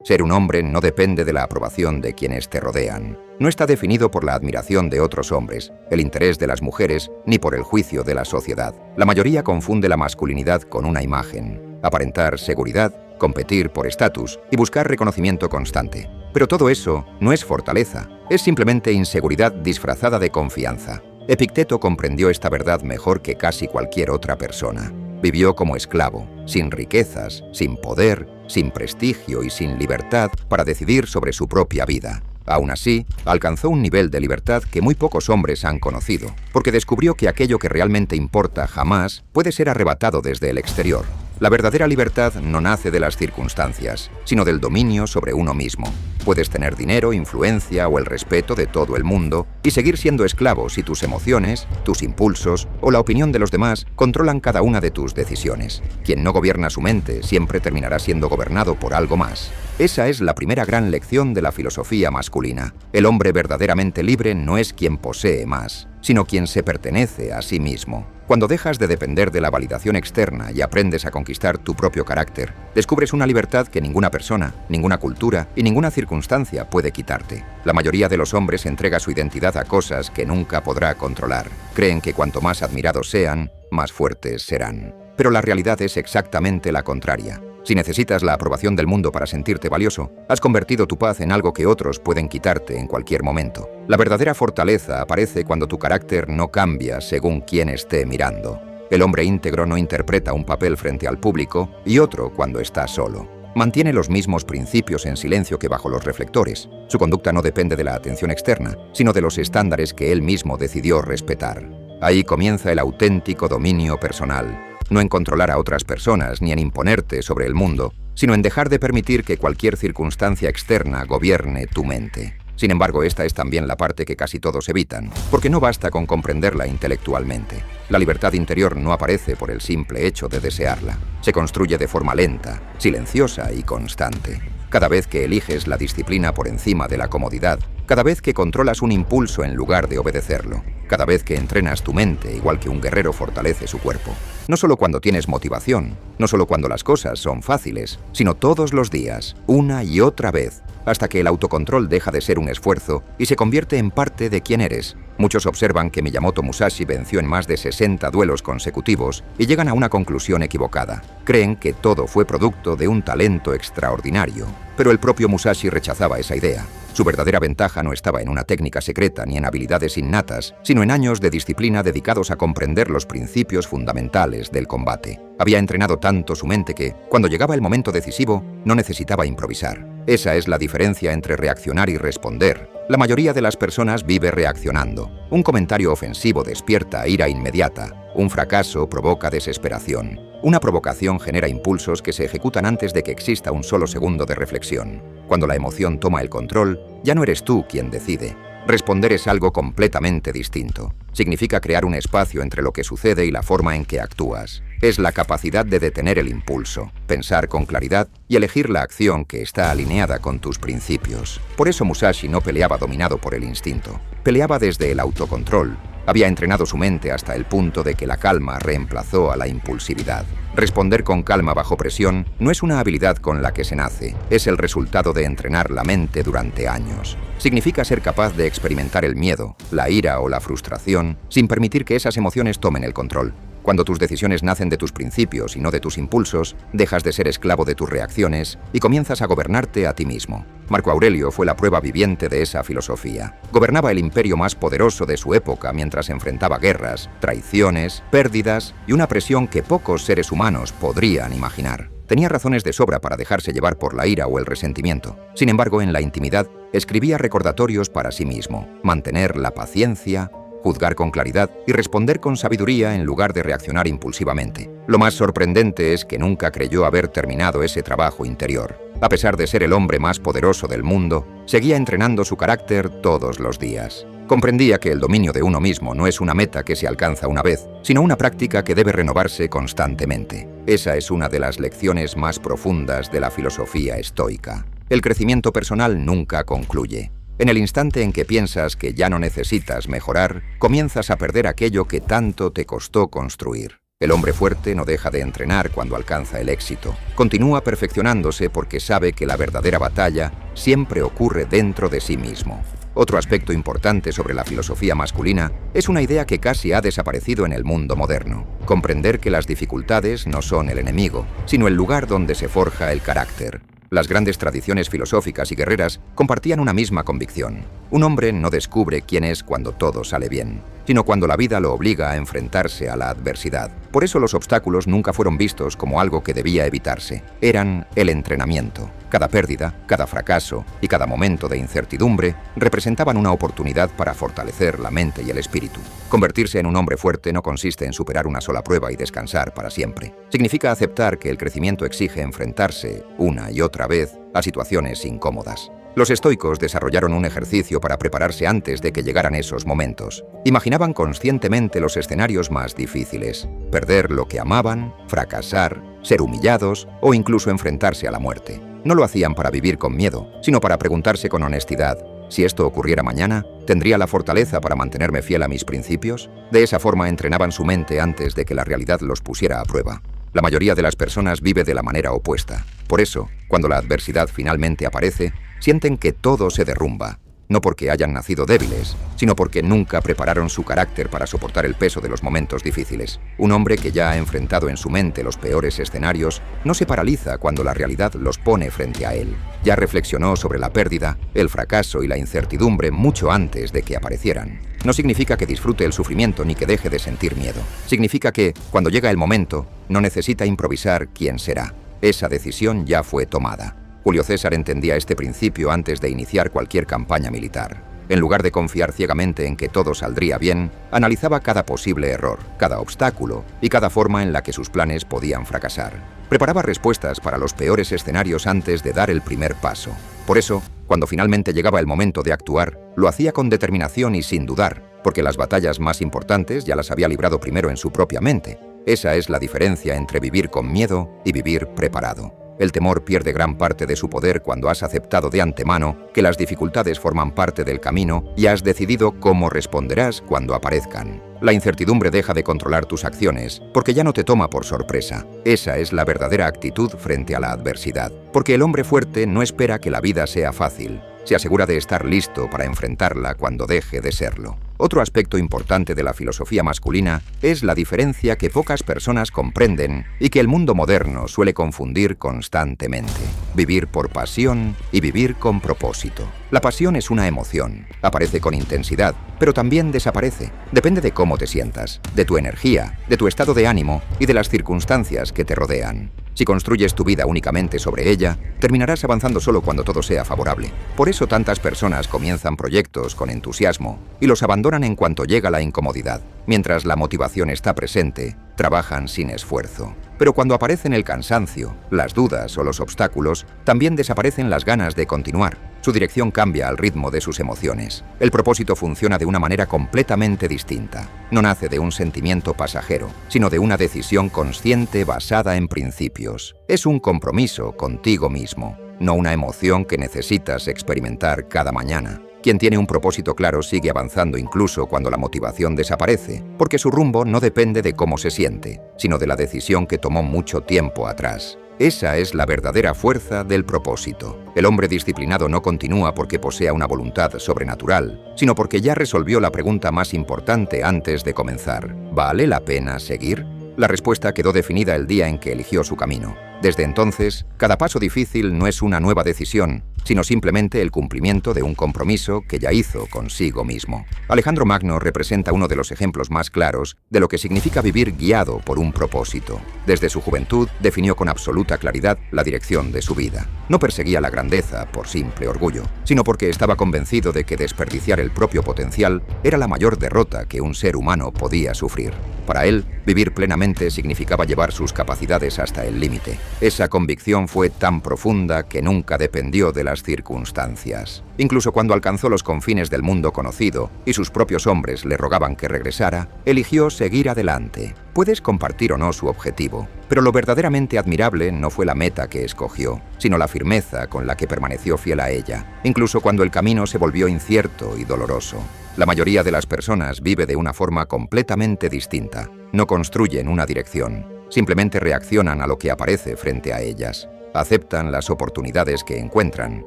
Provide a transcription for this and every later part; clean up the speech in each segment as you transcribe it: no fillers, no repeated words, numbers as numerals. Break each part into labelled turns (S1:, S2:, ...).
S1: Ser un hombre no depende de la aprobación de quienes te rodean. No está definido por la admiración de otros hombres, el interés de las mujeres, ni por el juicio de la sociedad. La mayoría confunde la masculinidad con una imagen. Aparentar seguridad, competir por estatus y buscar reconocimiento constante. Pero todo eso no es fortaleza, es simplemente inseguridad disfrazada de confianza. Epicteto comprendió esta verdad mejor que casi cualquier otra persona. Vivió como esclavo, sin riquezas, sin poder, sin prestigio y sin libertad para decidir sobre su propia vida. Aún así, alcanzó un nivel de libertad que muy pocos hombres han conocido, porque descubrió que aquello que realmente importa jamás puede ser arrebatado desde el exterior. La verdadera libertad no nace de las circunstancias, sino del dominio sobre uno mismo. Puedes tener dinero, influencia o el respeto de todo el mundo y seguir siendo esclavo si tus emociones, tus impulsos o la opinión de los demás controlan cada una de tus decisiones. Quien no gobierna su mente siempre terminará siendo gobernado por algo más. Esa es la primera gran lección de la filosofía masculina. El hombre verdaderamente libre no es quien posee más, sino quien se pertenece a sí mismo. Cuando dejas de depender de la validación externa y aprendes a conquistar tu propio carácter, descubres una libertad que ninguna persona, ninguna cultura y ninguna circunstancia puede quitarte. La mayoría de los hombres entrega su identidad a cosas que nunca podrá controlar. Creen que cuanto más admirados sean, más fuertes serán. Pero la realidad es exactamente la contraria. Si necesitas la aprobación del mundo para sentirte valioso, has convertido tu paz en algo que otros pueden quitarte en cualquier momento. La verdadera fortaleza aparece cuando tu carácter no cambia según quién esté mirando. El hombre íntegro no interpreta un papel frente al público y otro cuando está solo. Mantiene los mismos principios en silencio que bajo los reflectores. Su conducta no depende de la atención externa, sino de los estándares que él mismo decidió respetar. Ahí comienza el auténtico dominio personal. No en controlar a otras personas ni en imponerte sobre el mundo, sino en dejar de permitir que cualquier circunstancia externa gobierne tu mente. Sin embargo, esta es también la parte que casi todos evitan, porque no basta con comprenderla intelectualmente. La libertad interior no aparece por el simple hecho de desearla. Se construye de forma lenta, silenciosa y constante. Cada vez que eliges la disciplina por encima de la comodidad, cada vez que controlas un impulso en lugar de obedecerlo, cada vez que entrenas tu mente igual que un guerrero fortalece su cuerpo. No solo cuando tienes motivación, no solo cuando las cosas son fáciles, sino todos los días, una y otra vez, hasta que el autocontrol deja de ser un esfuerzo y se convierte en parte de quién eres. Muchos observan que Miyamoto Musashi venció en más de 60 duelos consecutivos y llegan a una conclusión equivocada. Creen que todo fue producto de un talento extraordinario, pero el propio Musashi rechazaba esa idea. Su verdadera ventaja no estaba en una técnica secreta ni en habilidades innatas, sino en años de disciplina dedicados a comprender los principios fundamentales del combate. Había entrenado tanto su mente que, cuando llegaba el momento decisivo, no necesitaba improvisar. Esa es la diferencia entre reaccionar y responder. La mayoría de las personas vive reaccionando. Un comentario ofensivo despierta ira inmediata. Un fracaso provoca desesperación. Una provocación genera impulsos que se ejecutan antes de que exista un solo segundo de reflexión. Cuando la emoción toma el control, ya no eres tú quien decide. Responder es algo completamente distinto. Significa crear un espacio entre lo que sucede y la forma en que actúas. Es la capacidad de detener el impulso, pensar con claridad y elegir la acción que está alineada con tus principios. Por eso Musashi no peleaba dominado por el instinto. Peleaba desde el autocontrol. Había entrenado su mente hasta el punto de que la calma reemplazó a la impulsividad. Responder con calma bajo presión no es una habilidad con la que se nace, es el resultado de entrenar la mente durante años. Significa ser capaz de experimentar el miedo, la ira o la frustración sin permitir que esas emociones tomen el control. Cuando tus decisiones nacen de tus principios y no de tus impulsos, dejas de ser esclavo de tus reacciones y comienzas a gobernarte a ti mismo. Marco Aurelio fue la prueba viviente de esa filosofía. Gobernaba el imperio más poderoso de su época mientras enfrentaba guerras, traiciones, pérdidas y una presión que pocos seres humanos podrían imaginar. Tenía razones de sobra para dejarse llevar por la ira o el resentimiento. Sin embargo, en la intimidad, escribía recordatorios para sí mismo. Mantener la paciencia, juzgar con claridad y responder con sabiduría en lugar de reaccionar impulsivamente. Lo más sorprendente es que nunca creyó haber terminado ese trabajo interior. A pesar de ser el hombre más poderoso del mundo, seguía entrenando su carácter todos los días. Comprendía que el dominio de uno mismo no es una meta que se alcanza una vez, sino una práctica que debe renovarse constantemente. Esa es una de las lecciones más profundas de la filosofía estoica. El crecimiento personal nunca concluye. En el instante en que piensas que ya no necesitas mejorar, comienzas a perder aquello que tanto te costó construir. El hombre fuerte no deja de entrenar cuando alcanza el éxito. Continúa perfeccionándose porque sabe que la verdadera batalla siempre ocurre dentro de sí mismo. Otro aspecto importante sobre la filosofía masculina es una idea que casi ha desaparecido en el mundo moderno: comprender que las dificultades no son el enemigo, sino el lugar donde se forja el carácter. Las grandes tradiciones filosóficas y guerreras compartían una misma convicción: un hombre no descubre quién es cuando todo sale bien, sino cuando la vida lo obliga a enfrentarse a la adversidad. Por eso los obstáculos nunca fueron vistos como algo que debía evitarse. Eran el entrenamiento. Cada pérdida, cada fracaso y cada momento de incertidumbre representaban una oportunidad para fortalecer la mente y el espíritu. Convertirse en un hombre fuerte no consiste en superar una sola prueba y descansar para siempre. Significa aceptar que el crecimiento exige enfrentarse una y otra vez a situaciones incómodas. Los estoicos desarrollaron un ejercicio para prepararse antes de que llegaran esos momentos. Imaginaban conscientemente los escenarios más difíciles: perder lo que amaban, fracasar, ser humillados o incluso enfrentarse a la muerte. No lo hacían para vivir con miedo, sino para preguntarse con honestidad: si esto ocurriera mañana, ¿tendría la fortaleza para mantenerme fiel a mis principios? De esa forma entrenaban su mente antes de que la realidad los pusiera a prueba. La mayoría de las personas vive de la manera opuesta. Por eso, cuando la adversidad finalmente aparece, sienten que todo se derrumba, no porque hayan nacido débiles, sino porque nunca prepararon su carácter para soportar el peso de los momentos difíciles. Un hombre que ya ha enfrentado en su mente los peores escenarios no se paraliza cuando la realidad los pone frente a él. Ya reflexionó sobre la pérdida, el fracaso y la incertidumbre mucho antes de que aparecieran. No significa que disfrute el sufrimiento ni que deje de sentir miedo. Significa que, cuando llega el momento, no necesita improvisar quién será. Esa decisión ya fue tomada. Julio César entendía este principio antes de iniciar cualquier campaña militar. En lugar de confiar ciegamente en que todo saldría bien, analizaba cada posible error, cada obstáculo y cada forma en la que sus planes podían fracasar. Preparaba respuestas para los peores escenarios antes de dar el primer paso. Por eso, cuando finalmente llegaba el momento de actuar, lo hacía con determinación y sin dudar, porque las batallas más importantes ya las había librado primero en su propia mente. Esa es la diferencia entre vivir con miedo y vivir preparado. El temor pierde gran parte de su poder cuando has aceptado de antemano que las dificultades forman parte del camino y has decidido cómo responderás cuando aparezcan. La incertidumbre deja de controlar tus acciones porque ya no te toma por sorpresa. Esa es la verdadera actitud frente a la adversidad. Porque el hombre fuerte no espera que la vida sea fácil. Se asegura de estar listo para enfrentarla cuando deje de serlo. Otro aspecto importante de la filosofía masculina es la diferencia que pocas personas comprenden y que el mundo moderno suele confundir constantemente: vivir por pasión y vivir con propósito. La pasión es una emoción, aparece con intensidad, pero también desaparece. Depende de cómo te sientas, de tu energía, de tu estado de ánimo y de las circunstancias que te rodean. Si construyes tu vida únicamente sobre ella, terminarás avanzando solo cuando todo sea favorable. Por eso tantas personas comienzan proyectos con entusiasmo y los abandonan en cuanto llega la incomodidad. Mientras la motivación está presente, trabajan sin esfuerzo. Pero cuando aparecen el cansancio, las dudas o los obstáculos, también desaparecen las ganas de continuar. Su dirección cambia al ritmo de sus emociones. El propósito funciona de una manera completamente distinta. No nace de un sentimiento pasajero, sino de una decisión consciente basada en principios. Es un compromiso contigo mismo, no una emoción que necesitas experimentar cada mañana. Quien tiene un propósito claro sigue avanzando incluso cuando la motivación desaparece, porque su rumbo no depende de cómo se siente, sino de la decisión que tomó mucho tiempo atrás. Esa es la verdadera fuerza del propósito. El hombre disciplinado no continúa porque posea una voluntad sobrenatural, sino porque ya resolvió la pregunta más importante antes de comenzar: ¿vale la pena seguir? La respuesta quedó definida el día en que eligió su camino. Desde entonces, cada paso difícil no es una nueva decisión, sino simplemente el cumplimiento de un compromiso que ya hizo consigo mismo. Alejandro Magno representa uno de los ejemplos más claros de lo que significa vivir guiado por un propósito. Desde su juventud definió con absoluta claridad la dirección de su vida. No perseguía la grandeza por simple orgullo, sino porque estaba convencido de que desperdiciar el propio potencial era la mayor derrota que un ser humano podía sufrir. Para él, vivir plenamente significaba llevar sus capacidades hasta el límite. Esa convicción fue tan profunda que nunca dependió de las las circunstancias. Incluso cuando alcanzó los confines del mundo conocido y sus propios hombres le rogaban que regresara, eligió seguir adelante. Puedes compartir o no su objetivo, pero lo verdaderamente admirable no fue la meta que escogió, sino la firmeza con la que permaneció fiel a ella, incluso cuando el camino se volvió incierto y doloroso. La mayoría de las personas vive de una forma completamente distinta. No construyen una dirección, simplemente reaccionan a lo que aparece frente a ellas. Aceptan las oportunidades que encuentran,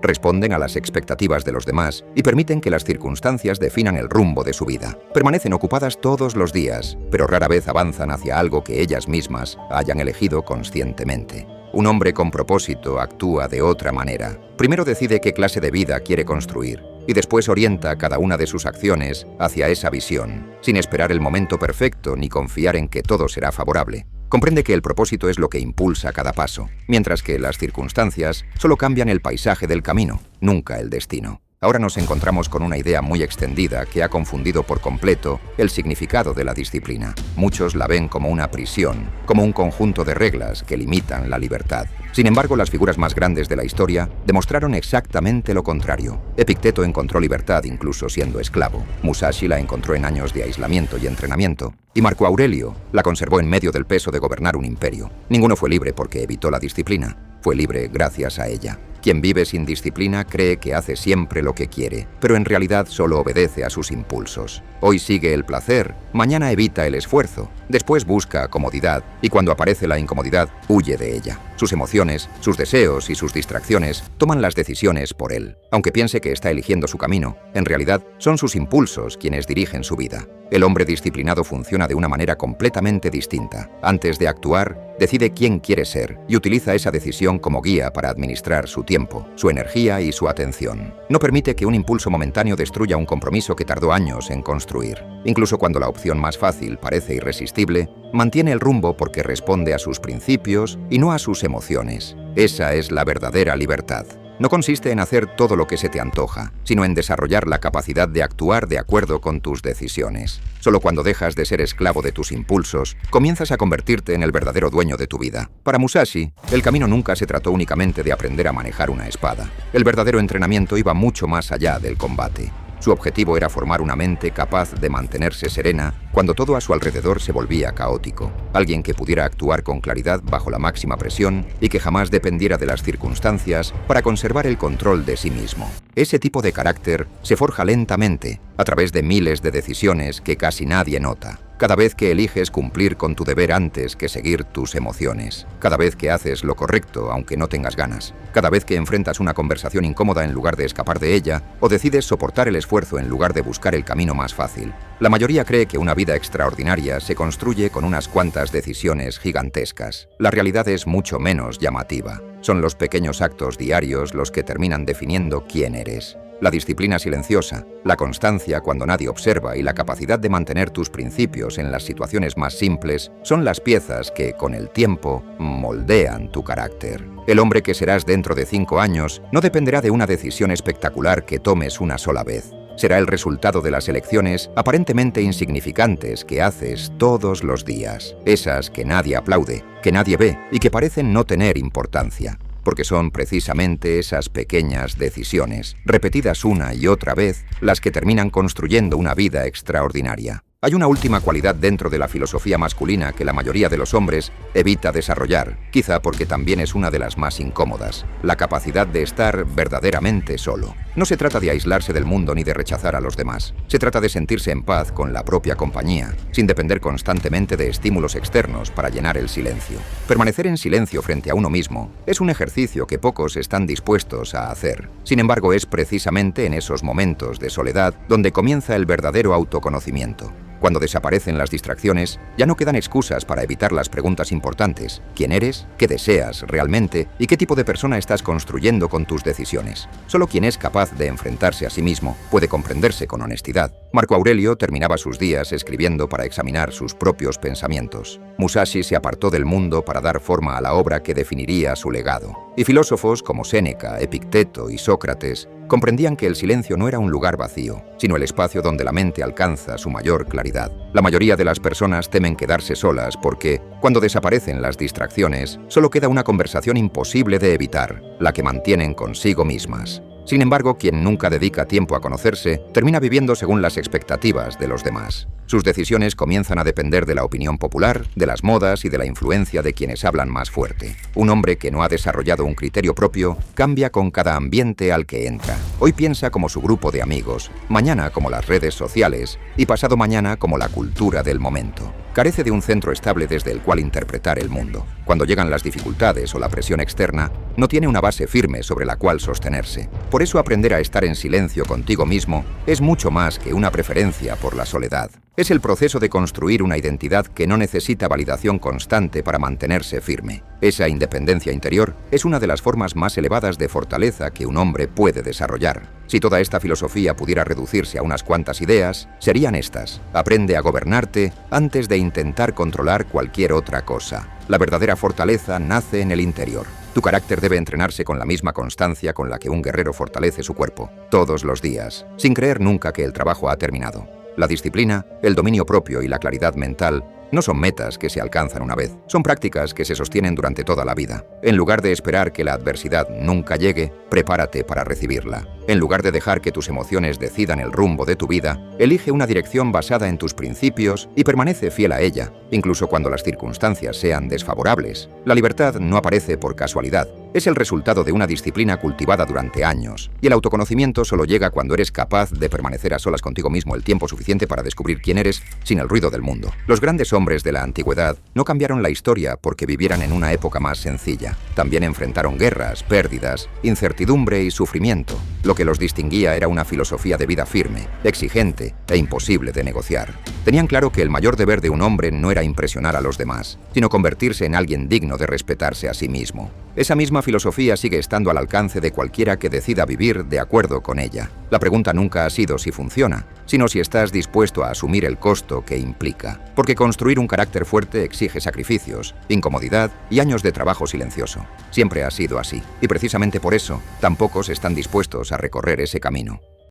S1: responden a las expectativas de los demás y permiten que las circunstancias definan el rumbo de su vida. Permanecen ocupadas todos los días, pero rara vez avanzan hacia algo que ellas mismas hayan elegido conscientemente. Un hombre con propósito actúa de otra manera. Primero decide qué clase de vida quiere construir y después orienta cada una de sus acciones hacia esa visión, sin esperar el momento perfecto ni confiar en que todo será favorable. Comprende que el propósito es lo que impulsa cada paso, mientras que las circunstancias solo cambian el paisaje del camino, nunca el destino. Ahora nos encontramos con una idea muy extendida que ha confundido por completo el significado de la disciplina. Muchos la ven como una prisión, como un conjunto de reglas que limitan la libertad. Sin embargo, las figuras más grandes de la historia demostraron exactamente lo contrario. Epicteto encontró libertad incluso siendo esclavo. Musashi la encontró en años de aislamiento y entrenamiento. Y Marco Aurelio la conservó en medio del peso de gobernar un imperio. Ninguno fue libre porque evitó la disciplina. Fue libre gracias a ella. Quien vive sin disciplina cree que hace siempre lo que quiere, pero en realidad solo obedece a sus impulsos. Hoy sigue el placer, mañana evita el esfuerzo, después busca comodidad y cuando aparece la incomodidad, huye de ella. Sus emociones, sus deseos y sus distracciones toman las decisiones por él. Aunque piense que está eligiendo su camino, en realidad son sus impulsos quienes dirigen su vida. El hombre disciplinado funciona de una manera completamente distinta. Antes de actuar, decide quién quiere ser y utiliza esa decisión como guía para administrar su tiempo, su energía y su atención. No permite que un impulso momentáneo destruya un compromiso que tardó años en construir. Incluso cuando la opción más fácil parece irresistible, mantiene el rumbo porque responde a sus principios y no a sus emociones. Esa es la verdadera libertad. No consiste en hacer todo lo que se te antoja, sino en desarrollar la capacidad de actuar de acuerdo con tus decisiones. Solo cuando dejas de ser esclavo de tus impulsos, comienzas a convertirte en el verdadero dueño de tu vida. Para Musashi, el camino nunca se trató únicamente de aprender a manejar una espada. El verdadero entrenamiento iba mucho más allá del combate. Su objetivo era formar una mente capaz de mantenerse serena cuando todo a su alrededor se volvía caótico. Alguien que pudiera actuar con claridad bajo la máxima presión y que jamás dependiera de las circunstancias para conservar el control de sí mismo. Ese tipo de carácter se forja lentamente, a través de miles de decisiones que casi nadie nota. Cada vez que eliges cumplir con tu deber antes que seguir tus emociones. Cada vez que haces lo correcto aunque no tengas ganas. Cada vez que enfrentas una conversación incómoda en lugar de escapar de ella o decides soportar el esfuerzo en lugar de buscar el camino más fácil. La mayoría cree que una vida extraordinaria se construye con unas cuantas decisiones gigantescas. La realidad es mucho menos llamativa. Son los pequeños actos diarios los que terminan definiendo quién eres. La disciplina silenciosa, la constancia cuando nadie observa y la capacidad de mantener tus principios en las situaciones más simples son las piezas que, con el tiempo, moldean tu carácter. El hombre que serás dentro de 5 años no dependerá de una decisión espectacular que tomes una sola vez. Será el resultado de las elecciones aparentemente insignificantes que haces todos los días. Esas que nadie aplaude, que nadie ve y que parecen no tener importancia. Porque son precisamente esas pequeñas decisiones, repetidas una y otra vez, las que terminan construyendo una vida extraordinaria. Hay una última cualidad dentro de la filosofía masculina que la mayoría de los hombres evita desarrollar, quizá porque también es una de las más incómodas: la capacidad de estar verdaderamente solo. No se trata de aislarse del mundo ni de rechazar a los demás. Se trata de sentirse en paz con la propia compañía, sin depender constantemente de estímulos externos para llenar el silencio. Permanecer en silencio frente a uno mismo es un ejercicio que pocos están dispuestos a hacer. Sin embargo, es precisamente en esos momentos de soledad donde comienza el verdadero autoconocimiento. Cuando desaparecen las distracciones, ya no quedan excusas para evitar las preguntas importantes. ¿Quién eres? ¿Qué deseas realmente? ¿Y qué tipo de persona estás construyendo con tus decisiones? Solo quien es capaz de enfrentarse a sí mismo puede comprenderse con honestidad. Marco Aurelio terminaba sus días escribiendo para examinar sus propios pensamientos. Musashi se apartó del mundo para dar forma a la obra que definiría su legado. Y filósofos como Séneca, Epicteto y Sócrates Comprendían que el silencio no era un lugar vacío, sino el espacio donde la mente alcanza su mayor claridad. La mayoría de las personas temen quedarse solas porque, cuando desaparecen las distracciones, solo queda una conversación imposible de evitar, la que mantienen consigo mismas. Sin embargo, quien nunca dedica tiempo a conocerse, termina viviendo según las expectativas de los demás. Sus decisiones comienzan a depender de la opinión popular, de las modas y de la influencia de quienes hablan más fuerte. Un hombre que no ha desarrollado un criterio propio cambia con cada ambiente al que entra. Hoy piensa como su grupo de amigos, mañana como las redes sociales y pasado mañana como la cultura del momento. Carece de un centro estable desde el cual interpretar el mundo. Cuando llegan las dificultades o la presión externa, no tiene una base firme sobre la cual sostenerse. Por eso aprender a estar en silencio contigo mismo es mucho más que una preferencia por la soledad. Es el proceso de construir una identidad que no necesita validación constante para mantenerse firme. Esa independencia interior es una de las formas más elevadas de fortaleza que un hombre puede desarrollar. Si toda esta filosofía pudiera reducirse a unas cuantas ideas, serían estas: aprende a gobernarte antes de intentar controlar cualquier otra cosa. La verdadera fortaleza nace en el interior. Tu carácter debe entrenarse con la misma constancia con la que un guerrero fortalece su cuerpo, todos los días, sin creer nunca que el trabajo ha terminado. La disciplina, el dominio propio y la claridad mental no son metas que se alcanzan una vez, son prácticas que se sostienen durante toda la vida. En lugar de esperar que la adversidad nunca llegue, prepárate para recibirla. En lugar de dejar que tus emociones decidan el rumbo de tu vida, elige una dirección basada en tus principios y permanece fiel a ella, incluso cuando las circunstancias sean desfavorables. La libertad no aparece por casualidad. Es el resultado de una disciplina cultivada durante años, y el autoconocimiento solo llega cuando eres capaz de permanecer a solas contigo mismo el tiempo suficiente para descubrir quién eres sin el ruido del mundo. Los grandes hombres de la antigüedad no cambiaron la historia porque vivieran en una época más sencilla. También enfrentaron guerras, pérdidas, incertidumbre y sufrimiento. Lo que los distinguía era una filosofía de vida firme, exigente e imposible de negociar. Tenían claro que el mayor deber de un hombre no era impresionar a los demás, sino convertirse en alguien digno de respetarse a sí mismo. Esa misma filosofía sigue estando al alcance de cualquiera que decida vivir de acuerdo con ella. La pregunta nunca ha sido si funciona, sino si estás dispuesto a asumir el costo que implica. Porque construir un carácter fuerte exige sacrificios, incomodidad y años de trabajo silencioso. Siempre ha sido así, y precisamente por eso, tan pocos están dispuestos a recorrer ese camino.